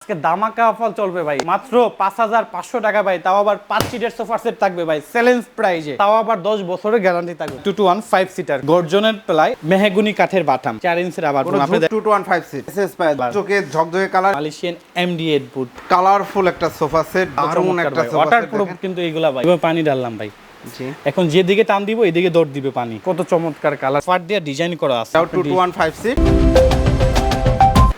আজকে ধামাকা অফার চলবে ভাই, মাত্র 5500 টাকা ভাই, তাও আবার 5 সিটের সোফা সেট থাকবে ভাই চ্যালেঞ্জ প্রাইজে, তাও আবার 10 বছরের গ্যারান্টি থাকবে। 221 5 সিটার গর্জনের প্লাই মেহগনি কাঠের বাটাম 4 ইঞ্চির আবার আপনি 215 সিট এসএস পায় চোখে ঝকঝকে কালার মালয়েশিয়ান MD8 বুট কালারফুল একটা সোফা সেট দারুণ একটা সোফা সেট ওয়াটারপ্রুফ কিন্তু এগুলা ভাই। এবার পানি ঢাললাম ভাই, এখন যেদিকে টান দিব এদিকে দৌড় দিবে পানি। কত চমৎকার কালার পার্ট দিয়ে ডিজাইন করা আছে। 215 সিট।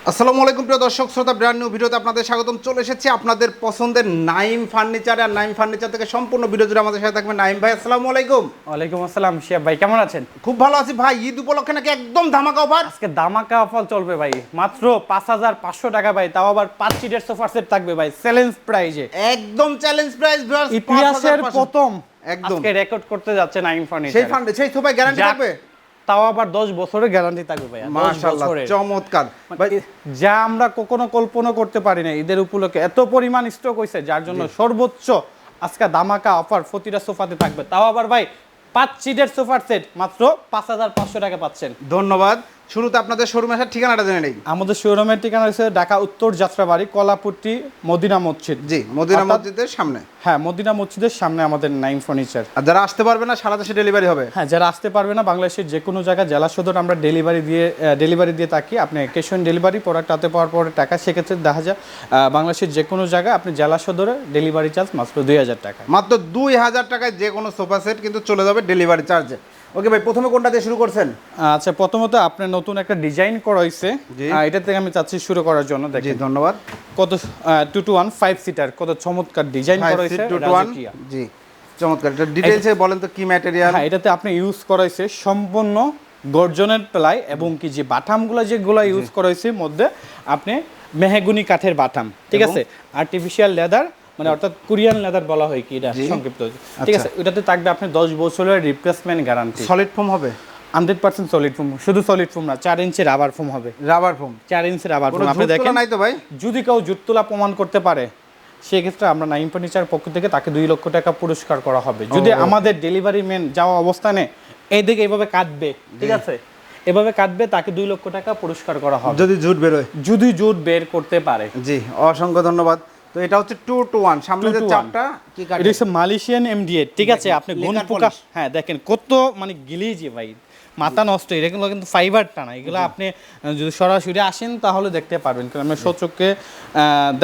আসসালামু আলাইকুম প্রিয় দর্শক শ্রোতা, ব্র্যান্ড নিউ ভিডিওতে আপনাদের স্বাগতম। চলে এসেছি আপনাদের পছন্দের নাইম ফার্নিচার, আর নাইম ফার্নিচার থেকে সম্পূর্ণ ভিডিও জুড়ে আমাদের সাথে থাকবেন নাইম ভাই। আসসালামু আলাইকুম। ওয়ালাইকুম আসসালাম শিয়াব ভাই, কেমন আছেন? খুব ভালো আছি ভাই। ঈদ উপলক্ষে নাকি একদম ধামাকা অফার? আজকে ধামাকা অফার চলবে ভাই, মাত্র 5500 টাকা ভাই, তাও আবার 5 সিটের সোফা সেট থাকবে ভাই চ্যালেঞ্জ প্রাইজে। একদম চ্যালেঞ্জ প্রাইস ভিউয়ার্স, ইতিহাসের প্রথম একদম আজকে রেকর্ড করতে যাচ্ছে নাইম ফার্নিচার। সেই সোফায় গ্যারান্টি থাকবে, তাও আবার 10 বছরের গ্যারান্টি থাকবে ভাই। মাশাআল্লাহ চমৎকার ভাই। যা আমরা কখনো কল্পনা করতে পারি না, ঈদের উপলক্ষে এত পরিমাণ স্টক হইছে, যার জন্য সর্বোচ্চ আজকে ধামাকা অফার প্রতিটা সোফাতে থাকবে, তাও আবার ভাই 5 সিটের সোফার সেট মাত্র 5500 টাকা পাচ্ছেন। ধন্যবাদ। শুরুতে আপনাদের শোরুমে আসার ঠিকানাটা জেনে নেই। আমাদের শোরুমের ঠিকানা হচ্ছে ঢাকা উত্তর যাত্রাবাড়ি কলাপুট্টি মদিনা মসজিদ। জি, মদিনা মসজিদের সামনে। হ্যাঁ, মদিনা মসজিদের সামনে আমাদের নাইম ফার্নিচার। আর যারা আসতে পারবে না সারা দেশে ডেলিভারি হবে? হ্যাঁ, যারা আসতে পারবে না বাংলাদেশের যে কোনো জায়গায় জেলা সদর আমরা ডেলিভারি দিয়ে থাকি। আপনি ক্যাশ অন ডেলিভারি প্রোডাক্ট হাতে পাওয়ার পরে টাকা, সেক্ষেত্রে দেখা যায় বাংলাদেশের যে কোনো জায়গায় আপনি জেলা সদরে ডেলিভারি চার্জ মাত্র 2000 টাকা। মাত্র 2000 টাকায় যে কোনো সোফা সেট কিন্তু চলে যাবে ডেলিভারি চার্জে। ওকে ভাই, প্রথমে কোনটা দিয়ে শুরু করছেন? আচ্ছা, প্রথমত আপনার নতুন একটা ডিজাইন করা হয়েছে, এটা থেকে আমি চাচ্ছি শুরু করার জন্য। দেখেন, ধন্যবাদ। কত 215 সিটার, কত চমৎকার ডিজাইন করা হয়েছে। 221 জি, চমৎকার। এটা ডিটেইলসে বলেন তো কি ম্যাটেরিয়াল? হ্যাঁ, এটাতে আপনি ইউজ করা হয়েছে সম্পূর্ণ গর্জনের প্লাই, এবং কি যে বাটামগুলো যেগুলো ইউজ করা হয়েছে মধ্যে আপনি মেহগনি কাঠের বাটাম, ঠিক আছে, আর্টিফিশিয়াল লেদার, মানে অর্থাৎ কোরিয়ান লেদার বলা হয় কি এটা সংক্ষিপ্ত, ঠিক আছে। এটাতে থাকবে আপনি 10 বছরের রিপ্লেসমেন্ট গ্যারান্টি। সলিড ফোম হবে 100% সলিড ফোম, শুধু সলিড ফোম না, 4 ইঞ্চি রাবার ফোম হবে। রাবার ফোম, 4 ইঞ্চি রাবার ফোম। আপনি দেখেন নাই তো ভাই, যদি কেউ জুট তোলা প্রমাণ করতে পারে সেক্ষেত্রে আমরা নাইম ফার্নিচার পক্ষ থেকে তাকে 2 লক্ষ টাকা পুরস্কার করা হবে। যদি আমাদের ডেলিভারি ম্যান যাওয়া অবস্থানে এইদিকে এইভাবে কাটবে, ঠিক আছে, এভাবে কাটবে, তাকে 2 লক্ষ টাকা পুরস্কার করা হবে যদি জুট বেরোয়, যদি জুট বের করতে পারে। জি, অসংখ্য ধন্যবাদ। তো এটা হচ্ছে 221, সামনে যে চাপটা কি কাটে, এটা হচ্ছে মালয়েশিয়ান MD8, ঠিক আছে। আপনি গুণ পোকা, হ্যাঁ দেখেন কত মানে গিলিজি ভাই, মাথা নষ্ট। এগুলো কিন্তু ফাইবারটা না, এগুলো আপনি যদি সরাসরি আসেন তাহলে দেখতে পারবেন, কারণ আমরা সচক্ষে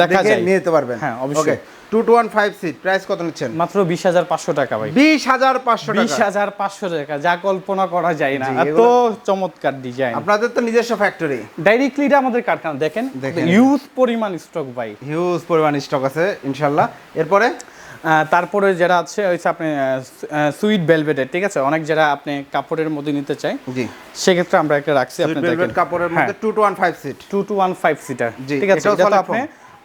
দেখা যায় নিতে পারবেন। হ্যাঁ অবশ্যই। 215 সিট, প্রাইস কত নিচ্ছেন? মাত্র 20500 টাকা ভাই। 20500 টাকা, 20500 টাকা, যা কল্পনা করা যায় না, এত চমৎকার ডিজাইন। আপনাদের তো নিজস্ব ফ্যাক্টরি? ডাইরেক্টলি এটা আমাদের কারখানা। দেখেন হিউজ পরিমাণ স্টক ভাই, হিউজ পরিমাণ স্টক আছে ইনশাআল্লাহ। এরপরে তারপরে যারা আছে হচ্ছে আপনি সুইট ভেলভেটের, ঠিক আছে, অনেক যারা আপনি কাপড়ের মধ্যে নিতে চাই, জি, সেক্ষেত্রে আমরা একটা রাখছি। আপনি দেখেন ভেলভেট কাপড়ের মধ্যে 215 সিট, 215 সিটার, ঠিক আছে। এটা তো আপনি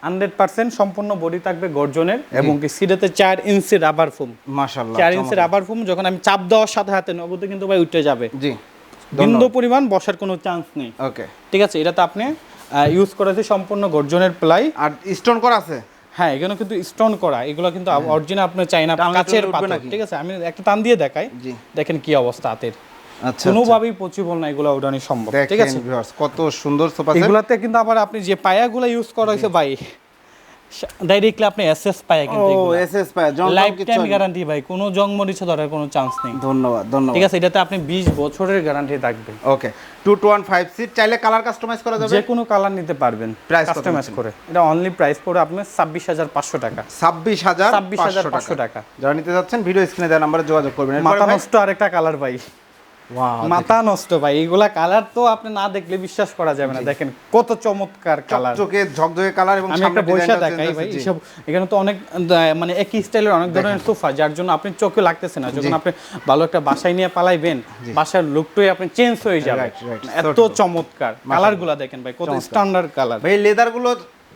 100% সম্পূর্ণ বডি থাকবে গর্জনের, এবং কি সিটাতে 4 ইঞ্চি রাবার ফোম। মাশাআল্লাহ, 4 ইঞ্চি রাবার ফোম যখন আমি চাপ দেওয়ার সাথে সাথে নগদে কিন্তু ভাই উঠে যাবে। জি, বিন্দু পরিমাণ বসার কোনো চান্স নেই। ওকে, ঠিক আছে। এটাতে আপনি ইউজ করেছে সম্পূর্ণ গর্জনের প্লাই, আর স্টোন করা আছে। হ্যাঁ, এখানে কিন্তু স্টোন করা, এগুলো কিন্তু অরিজিনাল আপনি চাইনা কাচের পাথর, ঠিক আছে। আমি একটা টান দিয়ে দেখাই, দেখেন কি অবস্থা হাতের। আচ্ছা, কোনোভাবেই পসিবল না এগুলো উঠানো সম্ভব, ঠিক আছে। কত সুন্দর সোফা সেট। এগুলাতে কিন্তু আবার আপনি যে পায়াগুলো ইউজ করা হয়েছে ভাই, ডাইরেক্টলি আপনি এসএস পায়া, কিন্তু এসএস পায়া লাইফ টাইম গ্যারান্টি ভাই, কোনো জং মরিচা ধরার কোনো চান্স নেই। ধন্যবাদ, ধন্যবাদ। ঠিক আছে, এটাতে আপনি 20 বছরের গ্যারান্টি থাকবে। ওকে, 215 সিট, চাইলে কালার কাস্টমাইজ করা যাবে, যে কোনো কালার নিতে পারবেন প্রাইস কাস্টমাইজ করে। এটা অনলি প্রাইস পড়ে আপনার 26500 টাকা। 26500 টাকা। যারা নিতে যাচ্ছেন ভিডিও স্ক্রিনে দেওয়া নম্বরে যোগাযোগ করবেন। মাথা নষ্ট আরেকটা কালার ভাই, মাথা নষ্ট ভাই, এগুলা কালার তো আপনি না দেখলে বিশ্বাস করা যাবে না। দেখেন কত চমৎকার কালার, চোখে ঝকঝকে কালার, এবং আমি একটা বইসা দেখাই ভাই। এসব এখানে তো অনেক মানে একই স্টাইলের অনেক ধরনের সোফা, যার জন্য আপনি চোখে লাগতেছে না। যখন আপনি ভালো একটা বাসায় নিয়ে পালাইবেন, বাসার লুকটাই আপনি চেঞ্জ হয়ে যাবে, এত চমৎকার কালারগুলা। দেখেন ভাই কত স্ট্যান্ডার্ড কালার। ভাই লেদারগুলো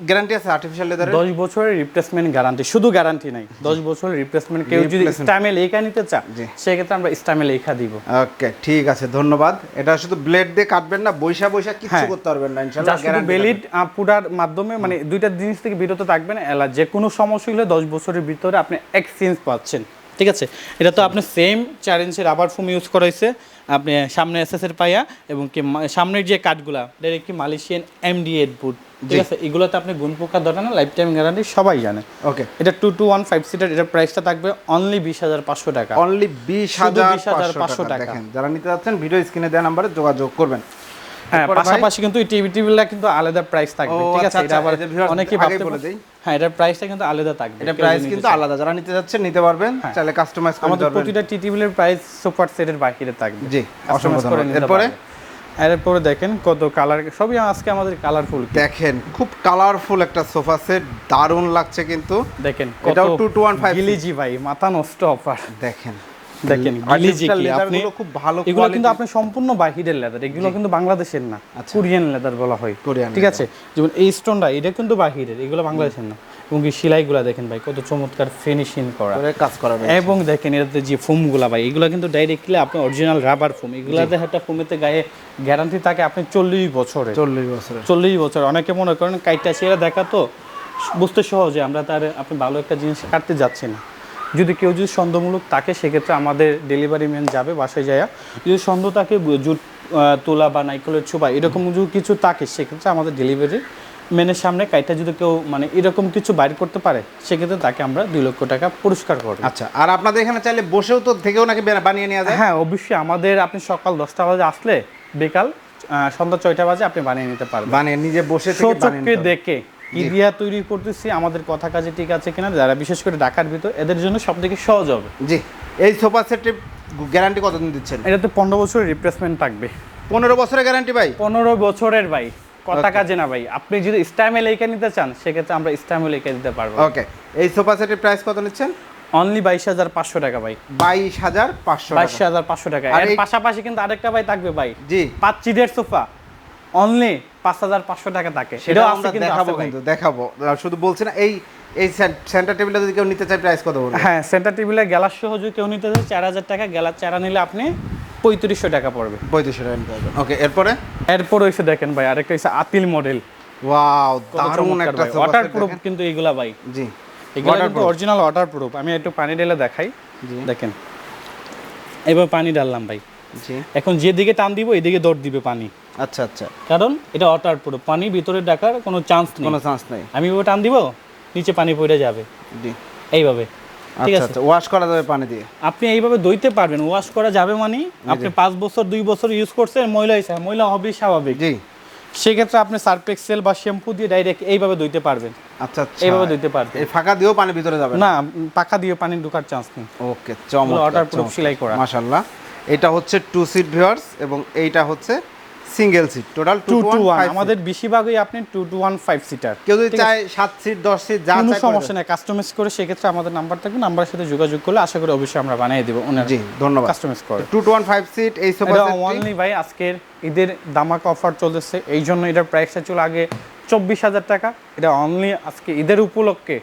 গ্যারান্টি আছে আর্টিফিশিয়াল লেদারে? 10 বছরের রিপ্লেসমেন্ট গ্যারান্টি, শুধু গ্যারান্টি নাই, 10 বছরের রিপ্লেসমেন্ট। কেউ যদি স্টাইমে লেখা নিতে চায় সেক্ষেত্রে আমরা স্টাইমে লেখা দিব। ওকে, ঠিক আছে, ধন্যবাদ। এটা শুধু ব্লেড দিয়ে কাটবেন না, বৈশা বৈশা কিছু করতে পারবেন না ইনশাআল্লাহ। শুধু বেলিড পুরার মাধ্যমে, মানে দুইটা জিনিস থেকে বিরত থাকবেন। এলা যে কোনো সমস্যা হলে 10 বছরের ভিতরে আপনি এক্সচেঞ্জ পাচ্ছেন, ঠিক আছে। এটা তো আপনি সেম 4 ইঞ্চি রাবার ফোম ইউজ করাইছে, আপনি সামনে এসএস এর পায়া, এবং কি সামনের যে কাঠগুলা ডাইরেক্টলি মালয়েশিয়ান MD8 বুট, ঠিক আছে, এগুলোতে আপনি গুণ পোকা ধরে না, লাইফ টাইম গ্যারান্টি সবাই জানে। ওকে, এটা 2215 সিটার, এটার প্রাইসটা থাকবে অনলি 20500 টাকা। অনলি 20500 টাকা। টাকা। দেখেন, যারা নিতে যাচ্ছেন ভিডিও স্ক্রিনে দেওয়া নাম্বারে যোগাযোগ করবেন। হ্যাঁ, এরপরে ভাই? পাশাপাশি কিন্তু এই টিভিগুলো কিন্তু আলাদা প্রাইস থাকবে, ও, ঠিক আছে? আচ্ছা, এটা আবার এই যে viewers অনেকেই আগেই ভাবতে বলে দেই। হ্যাঁ, এটার প্রাইসটা কিন্তু আলাদা থাকবে। এটা কেউ প্রাইস যদি কিন্তু নিতে চায়। আলাদা, যারা নিতে যাচ্ছেন নিতে পারবেন, চাইলে কাস্টমাইজ করে আমাদের নিতে পারবেন। প্রতিটা টিভির প্রাইস সুপার সেটের বাকিতে থাকবে। জি, অসংখ্য Customize করে ধন্যবাদ। নিতে এরপরে পারবে। এরপরে দেখেন কত কালার, সবই আজকে আমাদের কালারফুল। দেখেন, খুব কালারফুল একটা সোফা সেট, দারুণ লাগছে কিন্তু। দেখেন এটাও 2215 গিলিজি ভাই, মাথা নষ্ট অফার। দেখেন দেখেন গিলিজি কি আপনি, খুব ভালো এগুলো কিন্তু আপনি সম্পূর্ণ বাহিরের লেদার, এগুলো কিন্তু বাংলাদেশের না, কোরিয়ান লেদার বলা হয়। কোরিয়ান, ঠিক আছে, যেমন এই স্টোনটা এটা কিন্তু বাহিরের, এগুলো বাংলাদেশের না। এবং কি সেলাইগুলো দেখেন ভাই, কত চমৎকার ফিনিশিং করা, কাজ করা। এবং দেখেন এটাতে যে ফোমগুলা ভাই, এগুলো কিন্তু ডাইরেক্টলি আপনি অরিজিনাল রাবার ফোম, এগুলাতে একটা ফোমেতে গায়ে গ্যারান্টি থাকে আপনি 40 বছরে। 40 বছর। অনেকে মনে করেন কাইটটা সেরা দেখা তো বুঝতে সহজে, আমরা তার আপনি ভালো একটা জিনিস কাটতে যাচ্ছি না। যদি কেউ যদি সন্দেহমূলক থাকে, সেক্ষেত্রে আমাদের ডেলিভারি ম্যান যাবে বাসায় যায়। যদি সন্দেহ থাকে জুট তোলা বা নাইকলের ছোপা এরকম যদি কিছু থাকে, সেক্ষেত্রে আমাদের ডেলিভারি ম্যানের সামনে কাইটা যদি কেউ মানে এরকম কিছু বাইর করতে পারে, সেক্ষেত্রে তাকে আমরা 2 লক্ষ টাকা পুরস্কার করব। আচ্ছা, আর আপনাদের এখানে চাইলে বসেও তো থেকেও নাকি বানিয়ে নেওয়া যায়? হ্যাঁ, অবশ্যই। আমাদের আপনি সকাল 10টা বাজে আসলে বিকাল সন্ধ্যা 6টা বাজে আপনি বানিয়ে নিতে পারবেন, বানিয়ে নিজে বসে থেকে বানিয়ে চোখকে নিতে হবে। দেখে কি দিয়া তৈরি করতেছি, আমাদের কথা কাজে ঠিক আছে কিনা, যারা বিশেষ করে ঢাকার ভিতর, এদের জন্য সবথেকে সহজ হবে। জি, এই সোফা সেটের গ্যারান্টি কতদিন দিচ্ছেন? এটাতে 15 বছরের রিপ্লেসমেন্ট থাকবে। 15 বছরের গ্যারান্টি ভাই? 15 বছরের ভাই, কথা কাজে না ভাই। আপনি যদি স্টাইমে লেখা নিতে চান, সেক্ষেত্রে আমরা স্টাইমে লেখা দিতে পারবো। ওকে, এই সোফা সেটের প্রাইস কত নিচ্ছেন? অনলি 22500 টাকা ভাই। 22500 টাকা। 22500 টাকা। আর এর এই- পাশাপাশি কিন্তু আরেকটা ভাই থাকবে ভাই, জি, 5 সিটের সোফা, অনলি 5500 টাকা থাকে। সেটাও এটাও আমরা আছে কিন্তু, দেখাবো, আছে ভাই। কিন্তু দেখাবো, শুধু বলছি না। এই সেন্টার টেবিলটা যদি কেউ নিতে চায়, প্রাইস কত বলবো? হ্যাঁ, সেন্টার টেবিলের গ্যালাস সহ যদি কেউ নিতে চায় 4000 টাকা, গ্যালাস চারা নিলে আপনি 3500 টাকা পড়বে। 3500 টাকা নিতে পারবেন। ওকে, এরপরে এরপর হইছে দেখেন ভাই, আরেকটা হইছে আপিল মডেল। ওয়াও, দারুণ একটা সোফা ওয়াটার সেট। প্রুফ কিন্তু এইগুলা ভাই, জি, এগুলো কিন্তু অরিজিনাল ওয়াটার প্রুফ। আমি একটু পানি ঢেলে দেখাই। দেখেন, এবার পানি ঢাললাম ভাই, জি, এখন যেদিকে টান দিব এদিকে দৌড় দিবে পানি, আচ্ছা আচ্ছা, কারণ এটা ওয়াটার প্রুফ। পানি ভিতরে ডাকার কোনো চান্স নেই, কোনো চান্স নাই। আমি এবার টান দিব, নিচে পানি পড়ে যাবে জি, এইভাবে। ঠিক আচ্ছা আছে, আচ্ছা, ওয়াশ করা যাবে পানি দিয়ে? আপনি এইভাবে ধুইতে পারবেন, ওয়াশ করা যাবে। মানে আপনি 5 বছর 2 বছর ইউজ করছেন, ময়লা হয়েছে, ময়লা হবেই স্বাভাবিক। জি, সেক্ষেত্রে আপনি সার্ফ এক্সেল বা শ্যাম্পু দিয়ে ডাইরেক্ট এইভাবে ধুইতে পারবেন, আচ্ছা আচ্ছা, এইভাবে ধুইতে পারবেন। এই ফাঁকা দিয়েও পানি ভিতরে যাবে না, পাকা দিয়ে পানি ঢোকার চান্স নেই। ওকে, চমৎকার, ওয়াটারপ্রুফ সেলাই করা। মাশাআল্লাহ। এটা হচ্ছে 2 সিট ভিউয়ার্স, এবং এইটা হচ্ছে সিঙ্গেল সিট, টোটাল 2 to 1। 215। আমাদের বেশিরভাগই আপনি 2 to 1 5 সিটার। কেউ যদি চায় 7 সিট 10 সিট যা কোনো চায় সমস্যা নেই, কাস্টমাইজ করে সেক্ষেত্রে আমাদের নাম্বার থাকবে, নাম্বারের সাথে যোগাযোগ করলে আশা করি অবশ্যই আমরা বানিয়ে দেব। ওনার জি, ধন্যবাদ। কাস্টমাইজ করে 2215 সিট এই সোফা এটা সেটটি অনলি ভাই আজকের ঈদের দামাকা অফার চলতেছে, এই জন্য এটার প্রাইসটা ছিল আগে 24000 টাকা, এটা অনলি আজকে ঈদের উপলক্ষে,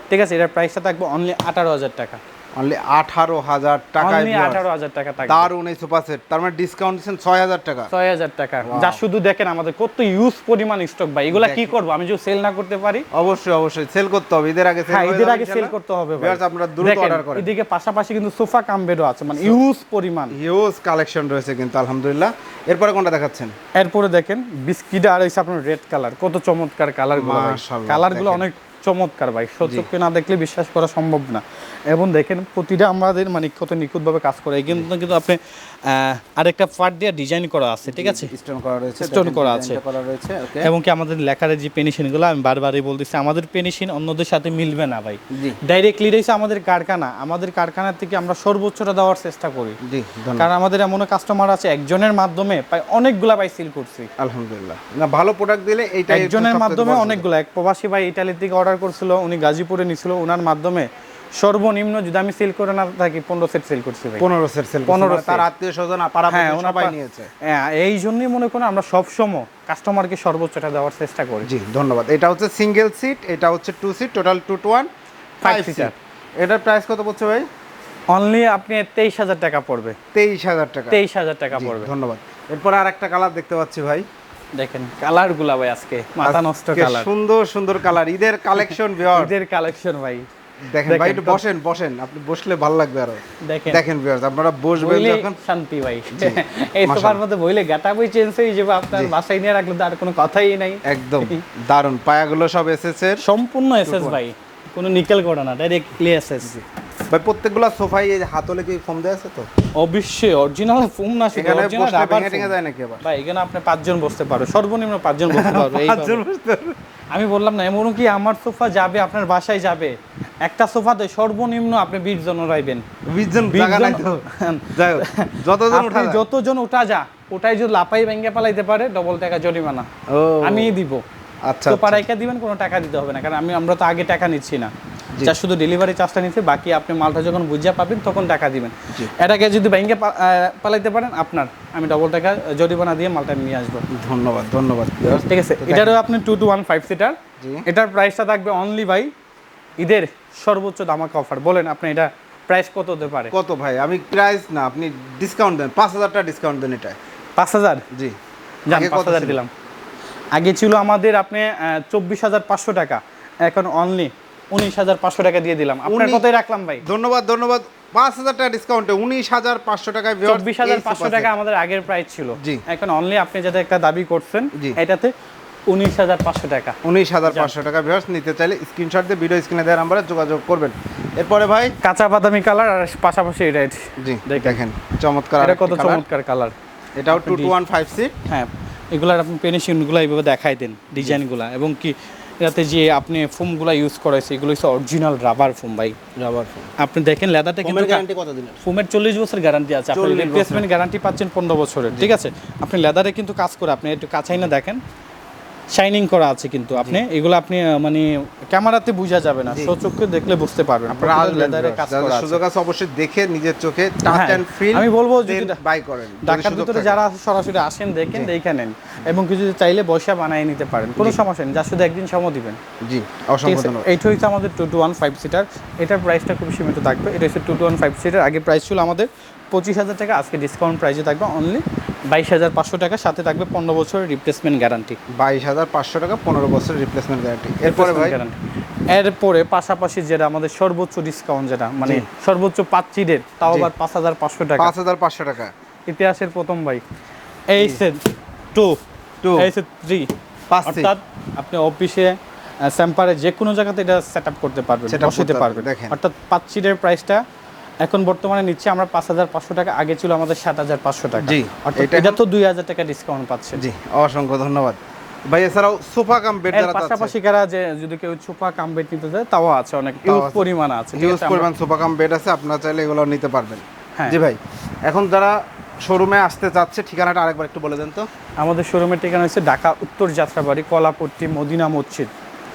ঠিক আছে, এটার প্রাইসটা থাকবে অনলি 18000 টাকা। অনলি 18000 টাকা, অনলি 18000 টাকা থাকবে। দারুণ এই সোফা সেট। তার মানে ডিসকাউন্ট দিচ্ছেন 6000 টাকা। 6000 টাকা, যা শুধু দেখেন আমাদের কত ইউজ পরিমাণ স্টক ভাই। এগুলা কি করব, আমি যদি সেল না করতে পারি? অবশ্যই অবশ্যই সেল করতে হবে, ঈদের আগে সেল হ্যাঁ, ঈদের আগে সেল করতে হবে ভাই। ভিউয়ার্স, আপনারা দ্রুত দেখেন, অর্ডার করেন। এদিকে পাশাপাশি কিন্তু সোফা কাম বেডও আছে, মানে ইউজ পরিমাণ। হিউজ কালেকশন রয়েছে কিন্তু আলহামদুলিল্লাহ। এরপরে কোনটা দেখাচ্ছেন? এরপরে দেখেন বিস্কিট, আর হইছে আপনার রেড কালার, কত চমৎকার কালারগুলো ভাই। মাশাআল্লাহ, কালারগুলো অনেক চমৎকার ভাই, সত্যি না দেখলে বিশ্বাস করা সম্ভব না। এবং দেখেন প্রতিটা আমাদের মানে কত নিখুঁতভাবে কাজ করে, কিন্তু কিন্তু আপনি আরেকটা পার্ট দিয়ে ডিজাইন করা আছে, ঠিক আছে, স্টোন করা রয়েছে, স্টোন করা আছে। করা রয়েছে। ওকে, এবং কি আমাদের লেখার যে পেনিশিনগুলো, আমি বারবারই বলতেছি, আমাদের পেনিশিন অন্যদের সাথে মিলবে না ভাই। জি ডাইরেক্টলি রয়েছে আমাদের কারখানা, আমাদের কারখানা থেকে আমরা সর্বোচ্চটা দেওয়ার চেষ্টা করি, জি, ধন্যবাদ। কারণ আমাদের এমন কাস্টমার আছে একজনের মাধ্যমে প্রায় অনেকগুলা ভাই সিল করছি। আলহামদুলিল্লাহ, না ভালো প্রোডাক্ট দিলে এইটা একজনের মাধ্যমে অনেকগুলো, এক প্রবাসী ভাই ইতালি থেকে অর্ডার করছিল, উনি গাজীপুরে নিছিল, ওনার মাধ্যমে সর্বনিম্ন যদি আমি সেল করে না থাকি 15 সেট সেল করছি ভাই। 15 সেট সেল 15 করছে, তার আত্মীয় স্বজন পাড়া হ্যাঁ, প্রতিবেশী সবাই নিয়েছে। হ্যাঁ, এই জন্যই মনে করেন আমরা সবসময় কাস্টমারকে সর্বোচ্চটা দেওয়ার চেষ্টা করি। জি, ধন্যবাদ। এটা হচ্ছে সিঙ্গেল সিট, এটা হচ্ছে 2 সিট, টোটাল 215 সিট। এটার প্রাইস কত পড়ছে ভাই? অনলি আপনি 23000 টাকা পড়বে। 23000 টাকা। 23000 টাকা জি, পড়বে। ধন্যবাদ। এরপর আরেকটা কালার দেখতে পাচ্ছি ভাই, দেখেন কালারগুলা ভাই, আজকে মাথা নষ্ট আজকে কালার, সুন্দর সুন্দর কালার, ঈদের কালেকশন ভিউয়ার। ঈদের কালেকশন ভাই। দেখেন ভাই একটু বসেন বসেন, আপনি বসলে ভালো লাগবে আরো। দেখেন দেখেন ভিউয়ার্স, আপনারা বসবেন বইলে যখন শান্তি ভাই। এই সোফার মধ্যে বইলে গাটা বই চেঞ্জ হয়ে যাবে, আপনার বাসায় নিয়ে রাখলে তো আর কোনো কথাই নাই। একদম দারুন, পায়াগুলো সব এসেছে সম্পূর্ণ এসএস ভাই, কোনো নিকেল করা না, ডাইরেক্টলি এসএস ভাই। প্রত্যেকগুলো সোফাই এই হাতলে কি ফোম দেয়া আছে তো? অবশ্যই অরিজিনাল ফোম না, শুধু এখানে অরিজিনাল বসলে রাবার ভেঙে যায় নাকি আবার? ভাই এখানে আপনি 5 জন বসতে পারো, সর্বনিম্ন 5 জন বসতে পারবে। আমি বললাম না, এমন কি আমার সোফা যাবে আপনার বাসায় যাবে, একটা সোফাতে সর্বনিম্ন আপনি 20 জন উঠাইবেন। 20 জন জায়গা নাই তো। যাই হোক, যতজন আপনি যতজন ওটা যা, ওটাই যদি লাপাই ভেঙে পালাইতে পারে ডবল টাকা জরিমানা আমিই দিব। আচ্ছা, তো পাড়াইকা দিবেন, কোনো টাকা দিতে হবে না, কারণ আমরা তো আগে টাকা নিচ্ছি না, যা শুধু ডেলিভারি চার্জটা নিচ্ছি, বাকি আপনি মালটা যখন বুঝিয়া পাবেন তখন টাকা দিবেন। এটাকে যদি ভেঙে পালাইতে পারেন আপনার, আমি ডবল টাকা জরিমানা দিয়ে মালটা নিয়ে আসবো। ধন্যবাদ ধন্যবাদ। ঠিক আছে, এটারও আপনি 2 to 1 5 সিটার, এটার প্রাইসটা থাকবে অনলি ভাই ঈদের সর্বোচ্চ ধামাকা অফার। বলেন আপনি এটা প্রাইস কত হতে পারে? কত ভাই? আমি প্রাইস না, আপনি ডিসকাউন্ট দেন, 5000 টাকা ডিসকাউন্ট দেন এটা। 5000? জি, জান 5000 দিলাম। আগে ছিল আমাদের আপনি 24500 টাকা, এখন অনলি 19500 টাকা দিয়ে দিলাম। আপনার কথাই রাখলাম ভাই। ধন্যবাদ ধন্যবাদ। 5000 টাকা ডিসকাউন্টে 19500 টাকায় 24500 টাকা আমাদের আগের প্রাইস ছিল, এখন অনলি আপনি যেটা একটা দাবি করছেন এটাতে 19500 টাকা। 19500 টাকা ভিউয়ার্স, নিতে চাইলে স্ক্রিনশট দিয়ে ভিডিও স্ক্রিনে দেওয়া নম্বরে যোগাযোগ করবেন। এরপরে ভাই কাঁচা বাদামি কালার আর পাশাপাশি রেড। জি দেখেন চমৎকার, এটা কত চমৎকার কালার। এটাও 2 to 1 5 সিট। হ্যাঁ, এগুলার আপনি ফিনিশিংগুলো এইভাবে দেখাই দেন, ডিজাইনগুলো, এবং কি এটাতে যে আপনি ফোমগুলো ইউজ করেছে এগুলো হচ্ছে অরিজিনাল রাবার ফোম ভাই, রাবার ফোম। আপনি দেখেন লেদারটা কিন্তু গ্যারান্টি কত দিনের? ফোমের 40 বছর গ্যারান্টি আছে, আপনি রিপ্লেসমেন্ট গ্যারান্টি পাচ্ছেন 15 বছরের। ঠিক আছে, আপনি লেদারে কিন্তু কাজ করে, আপনি একটু কাছাই না দেখেন, শাইনিং করা আছে কিন্তু আপনি এগুলো আপনি মানে ক্যামেরাতে বোঝা যাবে না, সচক্ষে দেখলে বুঝতে পারবেন আপনারা লেদারে কাজ করা আছে। সুযোগ আছে অবশ্যই দেখে নিজের চোখে টাচ এন্ড ফিল। আমি বলবো যদি বাই করেন, ঢাকার ভিতরে যারা সরাসরি আসেন দেখেন, দেখে নেন, এবং কিছু যদি চাইলে বসে বানিয়ে নিতে পারেন, কোনো সমস্যা নেই, যা শুধু একদিন সময় দিবেন। জি অসংখ্য ধন্যবাদ। এইটা হচ্ছে আমাদের 2 to 1 5 সিটার, এটার প্রাইসটা খুব সীমিত থাকবে। এটা হচ্ছে 2 to 1 5 সিটার, আগে প্রাইস ছিল আমাদের 25000 টাকা, আজকে ডিসকাউন্ট প্রাইসে থাকবে অনলি 22500 টাকা, সাথে থাকবে 15 বছরের রিপ্লেসমেন্ট গ্যারান্টি। 22500 টাকা, 15 বছরের রিপ্লেসমেন্ট গ্যারান্টি। এরপরে ভাই এরপরে পাশাপাশি যেটা আমাদের সর্বোচ্চ ডিসকাউন্ট, যেটা মানে সর্বোচ্চ 5 সিটের, তাও আবার 5500 টাকা। 5500 টাকা ইতিহাসের প্রথম ভাই। এই সেট 2 এই সেট 3, অর্থাৎ আপনি অফিসে স্যাম্পারে যে কোনো জায়গাতে এটা সেটআপ করতে পারবেন, বসাতে পারবেন। অর্থাৎ 5 সিটের প্রাইসটা এখন বর্তমানে নিচ্ছে আমরা 5500 টাকা, আগে ছিল আমাদের 7500 টাকা। জি, এটা তো 2000 টাকা ডিসকাউন্ট পাচ্ছে। জি অসংখ্য ধন্যবাদ ভাই। এছাড়াও সোফা কাম বেড যারা আছে, পাশাপাশি কারা যে যদি কেউ সোফা কাম বেড নিতে চায় তাও আছে, অনেক ইউজ পরিমাণ আছে, ইউজ পরিমাণ সোফা কাম বেড আছে, আপনারা চাইলে এগুলো নিতে পারবেন। জি ভাই, এখন যারা শোরুমে আসতে চাচ্ছে ঠিকানাটা আরেকবার একটু বলে দেন তো। আমাদের শোরুমের ঠিকানা হচ্ছে ঢাকা উত্তর যাত্রাবাড়ি, কলাপট্টি, মদিনা মসজিদ।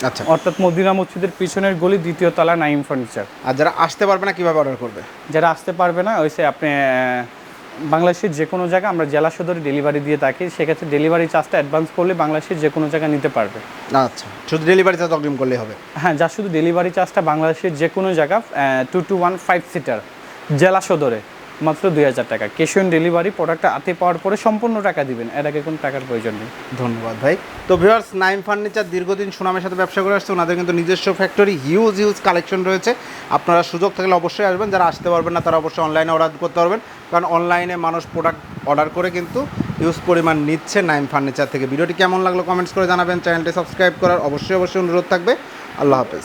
আচ্ছা, অর্থাৎ মদিনা মসজিদের পিছনের গলি, 2য় তলা, নাইম ফার্নিচার। আর যারা আসতে পারবে না কিভাবে অর্ডার করবে? যারা আসতে পারবে না, ওইসে আপনি বাংলাদেশের যে কোনো জায়গা আমরা জেলা সদরে ডেলিভারি দিয়ে থাকি, সেক্ষেত্রে ডেলিভারি চার্জটা অ্যাডভান্স করলে বাংলাদেশের যে কোনো জায়গা নিতে পারবে। আচ্ছা, শুধু ডেলিভারি চার্জ অগ্রিম করলেই হবে? হ্যাঁ, যা শুধু ডেলিভারি চার্জটা বাংলাদেশের যে কোনো জায়গা 2 to 1 5 সিটার জেলা সদরে মাত্র 2000 টাকা। ক্যাশ অন ডেলিভারি, প্রোডাক্টটা হাতে পাওয়ার পরে সম্পূর্ণ টাকা দিবেন, এর আগে কোনো টাকার প্রয়োজন নেই। ধন্যবাদ ভাই। তো ভিউয়ার্স, নাইম ফার্নিচার দীর্ঘদিন সুনামের সাথে ব্যবসা করে আসছে, ওনাদের কিন্তু নিজস্ব ফ্যাক্টরি, হিউজ কালেকশন রয়েছে। আপনারা সুযোগ থাকলে অবশ্যই আসবেন, যারা আসতে পারবেন না তারা অবশ্যই অনলাইনে অর্ডার করতে পারবেন, কারণ অনলাইনে মানুষ প্রোডাক্ট অর্ডার করে কিন্তু হিউজ পরিমাণ নিচ্ছে নাইম ফার্নিচার থেকে। ভিডিওটি কেমন লাগলো কমেন্টস করে জানাবেন, চ্যানেলটি সাবস্ক্রাইব করার অবশ্যই অনুরোধ থাকবে। আল্লাহ হাফেজ।